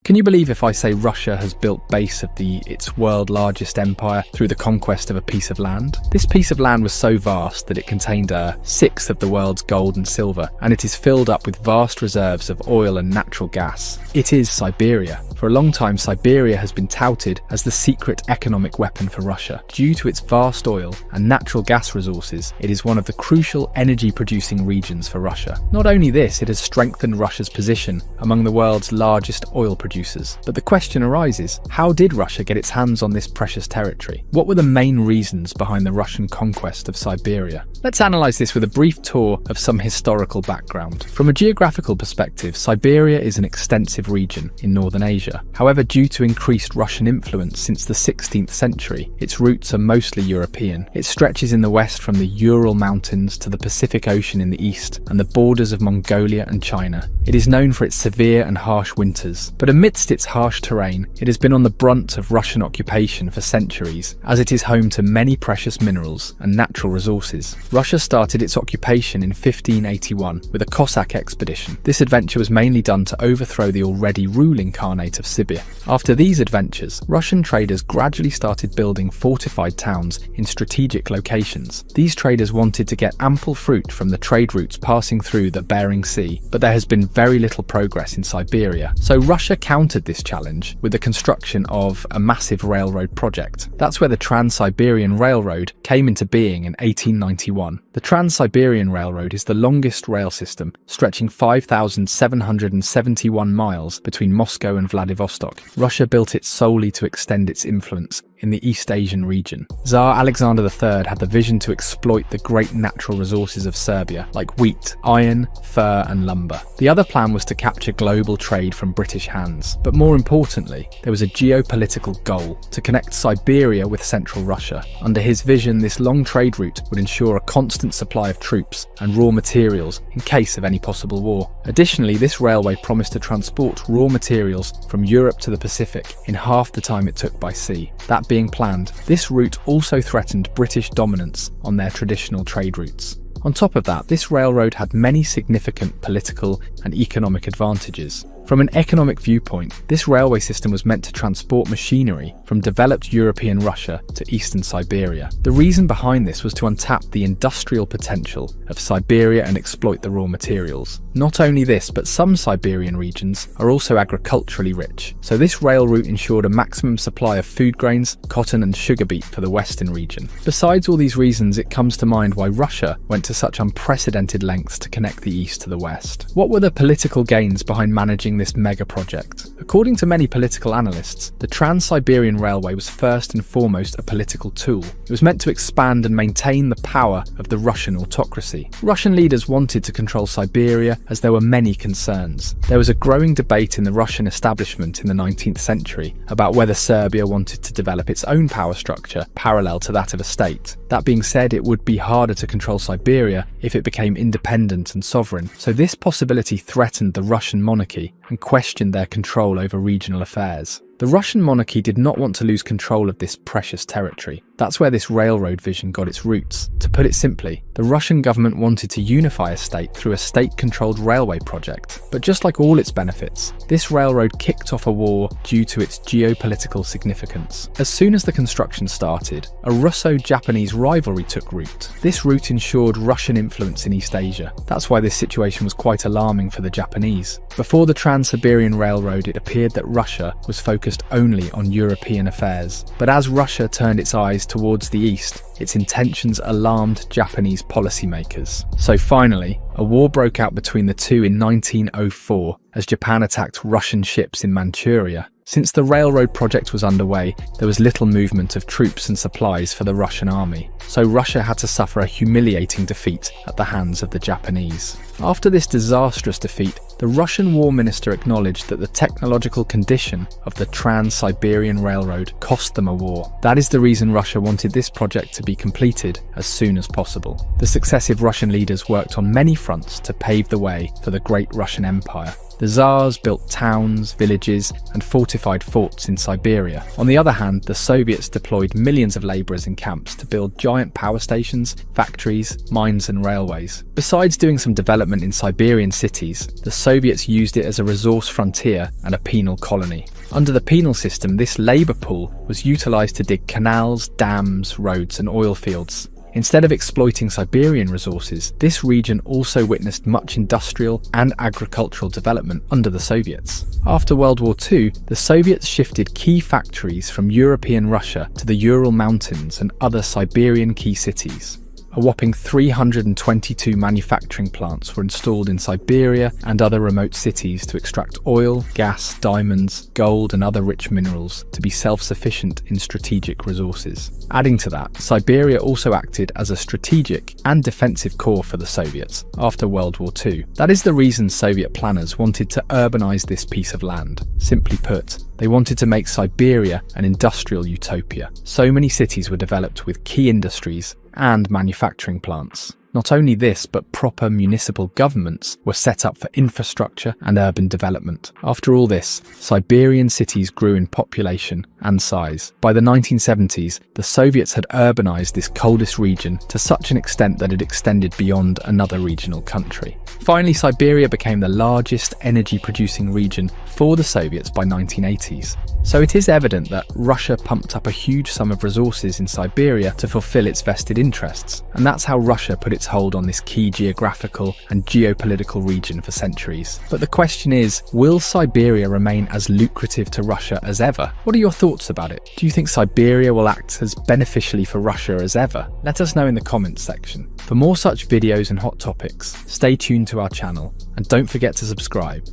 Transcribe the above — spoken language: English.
Can you believe if I say Russia has built base of its world largest empire through the conquest of a piece of land? This piece of land was so vast that it contained a sixth of the world's gold and silver, and it is filled up with vast reserves of oil and natural gas. It is Siberia. For a long time, Siberia has been touted as the secret economic weapon for Russia. Due to its vast oil and natural gas resources, it is one of the crucial energy-producing regions for Russia. Not only this, it has strengthened Russia's position among the world's largest oil producers. But the question arises, how did Russia get its hands on this precious territory? What were the main reasons behind the Russian conquest of Siberia? Let's analyse this with a brief tour of some historical background. From a geographical perspective, Siberia is an extensive region in northern Asia. However, due to increased Russian influence since the 16th century, its roots are mostly European. It stretches in the west from the Ural Mountains to the Pacific Ocean in the east and the borders of Mongolia and China. It is known for its severe and harsh winters, but amidst its harsh terrain, it has been on the brunt of Russian occupation for centuries, as it is home to many precious minerals and natural resources. Russia started its occupation in 1581 with a Cossack expedition. This adventure was mainly done to overthrow the already ruling Khanate of Siberia. After these adventures, Russian traders gradually started building fortified towns in strategic locations. These traders wanted to get ample fruit from the trade routes passing through the Bering Sea, but there has been very little progress in Siberia. So Russia countered this challenge with the construction of a massive railroad project. That's where the Trans-Siberian Railroad came into being in 1891. The Trans-Siberian Railroad is the longest rail system, stretching 5,771 miles between Moscow and Vladivostok. Russia built it solely to extend its influence in the East Asian region. Tsar Alexander III had the vision to exploit the great natural resources of Serbia, like wheat, iron, fur and lumber. The other plan was to capture global trade from British hands. But more importantly, there was a geopolitical goal: to connect Siberia with central Russia. Under his vision, this long trade route would ensure a constant supply of troops and raw materials in case of any possible war. Additionally, this railway promised to transport raw materials from Europe to the Pacific in half the time it took by sea. That being planned, this route also threatened British dominance on their traditional trade routes. On top of that, this railroad had many significant political and economic advantages. From an economic viewpoint, this railway system was meant to transport machinery from developed European Russia to eastern Siberia. The reason behind this was to untap the industrial potential of Siberia and exploit the raw materials. Not only this, but some Siberian regions are also agriculturally rich, so this rail route ensured a maximum supply of food grains, cotton and sugar beet for the western region. Besides all these reasons, it comes to mind why Russia went to such unprecedented lengths to connect the east to the west. What were the political gains behind managing this mega project? According to many political analysts, the Trans-Siberian Railway was first and foremost a political tool. It was meant to expand and maintain the power of the Russian autocracy. Russian leaders wanted to control Siberia as there were many concerns. There was a growing debate in the Russian establishment in the 19th century about whether Serbia wanted to develop its own power structure parallel to that of a state. That being said, it would be harder to control Siberia if it became independent and sovereign, so this possibility threatened the Russian monarchy and questioned their control over regional affairs. The Russian monarchy did not want to lose control of this precious territory. That's where this railroad vision got its roots. To put it simply, the Russian government wanted to unify a state through a state-controlled railway project. But just like all its benefits, this railroad kicked off a war due to its geopolitical significance. As soon as the construction started, a Russo-Japanese rivalry took root. This route ensured Russian influence in East Asia. That's why this situation was quite alarming for the Japanese. Before the Trans-Siberian Railroad, it appeared that Russia was focused only on European affairs. But as Russia turned its eyes towards the east, its intentions alarmed Japanese policymakers. So finally, a war broke out between the two in 1904 as Japan attacked Russian ships in Manchuria. Since the railroad project was underway, there was little movement of troops and supplies for the Russian army, so Russia had to suffer a humiliating defeat at the hands of the Japanese. After this disastrous defeat, the Russian War Minister acknowledged that the technological condition of the Trans-Siberian Railroad cost them a war. That is the reason Russia wanted this project to be completed as soon as possible. The successive Russian leaders worked on many fronts to pave the way for the great Russian Empire. The Tsars built towns, villages, and fortified forts in Siberia. On the other hand, the Soviets deployed millions of labourers in camps to build giant power stations, factories, mines, and railways. Besides doing some development in Siberian cities, the Soviets used it as a resource frontier and a penal colony. Under the penal system, this labour pool was utilised to dig canals, dams, roads, and oil fields. Instead of exploiting Siberian resources, this region also witnessed much industrial and agricultural development under the Soviets. After World War II, the Soviets shifted key factories from European Russia to the Ural Mountains and other Siberian key cities. A whopping 322 manufacturing plants were installed in Siberia and other remote cities to extract oil, gas, diamonds, gold, and other rich minerals to be self-sufficient in strategic resources. Adding to that, Siberia also acted as a strategic and defensive core for the Soviets after World War II. That is the reason Soviet planners wanted to urbanize this piece of land. Simply put, they wanted to make Siberia an industrial utopia. So many cities were developed with key industries and manufacturing plants. Not only this, but proper municipal governments were set up for infrastructure and urban development. After all this, Siberian cities grew in population and size. By the 1970s, the Soviets had urbanized this coldest region to such an extent that it extended beyond another regional country. Finally, Siberia became the largest energy-producing region for the Soviets by 1980s. So it is evident that Russia pumped up a huge sum of resources in Siberia to fulfill its vested interests. And that's how Russia put its hold on this key geographical and geopolitical region for centuries. But the question is, will Siberia remain as lucrative to Russia as ever? What are your thoughts about it? Do you think Siberia will act as beneficially for Russia as ever? Let us know in the comments section. For more such videos and hot topics, stay tuned to our channel and don't forget to subscribe.